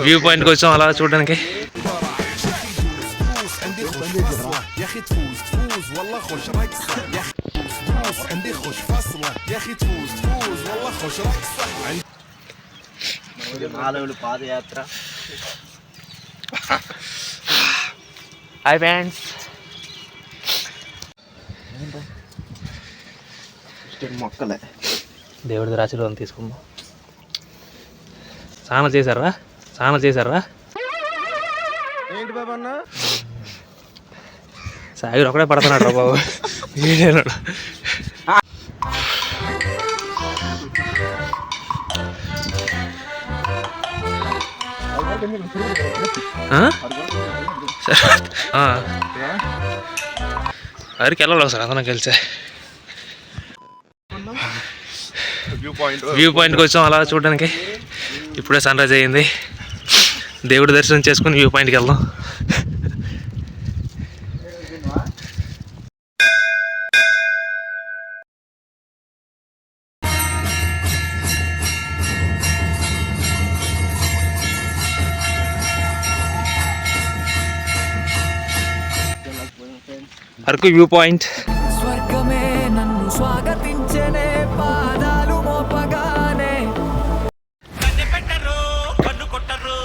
View పాయింట్కి వచ్చాం అలా చూడడానికి. పాదయాత్ర. హాయ్ ఫ్రెండ్స్, మొక్కలే దేవుడి ఆశీర్వాదం తీసుకుందాం. స్నానం చేశారా? ఏంటి బాబు అన్న? సాగర్ ఒకడే పడుతున్నాడు రా బాబు. అరికి వెళ్ళాలి సార్ అందరం కలిసే. వ్యూ పాయింట్కి వచ్చాం అలా చూడడానికి. ఇప్పుడే సన్ రైజ్ అయ్యింది. దేవుడి దర్శనం చేసుకుని వ్యూ పాయింట్కి వెళ్దాం. Araku view point. స్వర్గమే నన్ను స్వాగతించనే పాదాలు మోపగానే. కన్నెపెట్టరు కన్ను కొట్టరు.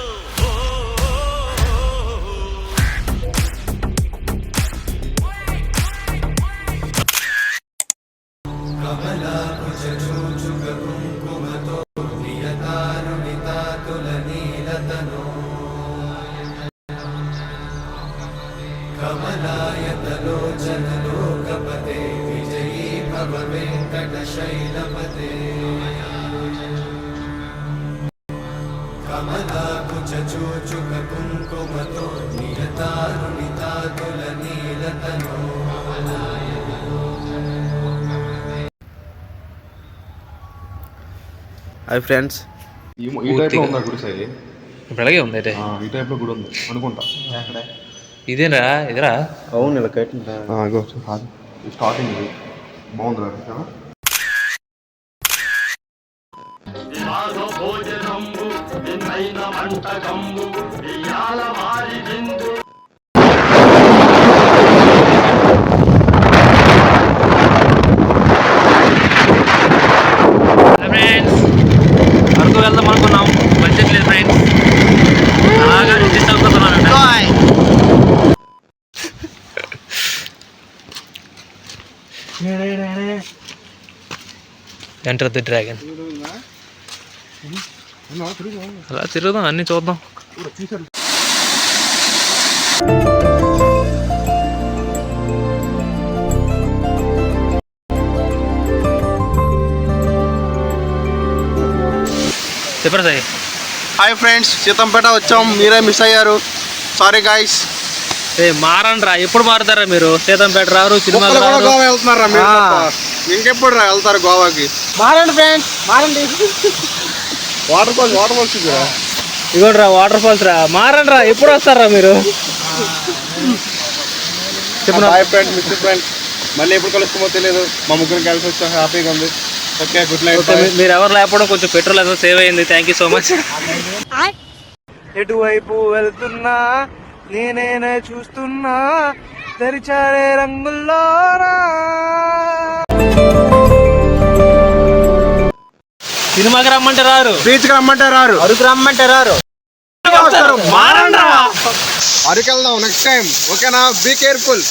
కమలాయతలోచనలోకపతే విజయీ భవ వెంకటశైలపతే. కమలాకుచూచుక కుంకుమతో నియతారుణితాతుల నీలతనో. హాయ్ ఫ్రెండ్స్, ఈ టైప్లో ఉందా గుడి సైడ్? ఇప్పుడు అలాగే ఉంది అయితే. ఈ టైప్లో గుడి ఉంది అనుకుంటా. ఇదేనా? ఇదిరా? అవును, ఇలా కట్టిందా? స్టార్టింగ్ బాగుంది కదా. అరకు వెళ్దాం అనుకున్నాం, బడ్జెట్ లేదు ఫ్రెండ్స్. అలాగా రిజిస్టర్ అవుతున్నానంట. Enter the Dragon. అలా తిరుగుదాం, అన్ని చూద్దాం. చెప్పరా సాయి. హాయ్ ఫ్రెండ్స్, సీతంపేట వచ్చాం, మీరే మిస్ అయ్యారు. Sorry guys. మారండ్రా, ఎప్పుడు మారుతారా మీరు? సీతంపేట రారు, సినిమా గోవా వెళ్తున్నారా మీరు? ఇంకెప్పుడు వెళ్తారు గోవాకి? మారండి ఫ్రెండ్స్, మారండి. వాటర్ ఫాల్స్ ఇగోండి రా, వాటర్ ఫాల్స్ రా. మారండి రా, ఎప్పుడు వస్తారా మీరు? చెప్పండి. హాయ్ ఫ్రెండ్స్, మిస్ ఫ్రెండ్స్, మళ్ళీ ఎప్పుడు కలుస్తామో తెలియదు. మా ముగ్గురు కలిసి వచ్చాం, హ్యాపీగా ఉంది. Okay, good night. మీరు ఎవరు లేకపోవడం కొంచెం పెట్రోల్ ఏదో సేవ్ అయింది. Thank you so much. ఎటువైపు వెళ్తున్నా నేనే చూస్తున్నా, తెరిచారే రంగుల్లోనా. సినిమాకి రమ్మంటే రారు, బీచ్కి రమ్మంటే రారు, అరకు రమ్మంటే రారు. అరకు వెళ్దాం నెక్స్ట్ టైం, ఓకేనా? Be careful.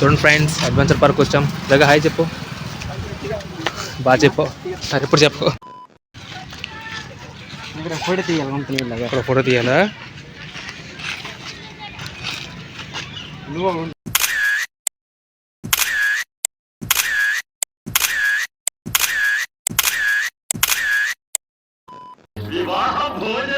చూడండి ఫ్రెండ్స్, అడ్వెంచర్ పార్క్ వచ్చాం. దగ్గర హాయ్ చెప్పు, బాగా చెప్పు. సరే ఇప్పుడు చెప్పు. ఫోటో తీయాలా? వివాహ భోజనం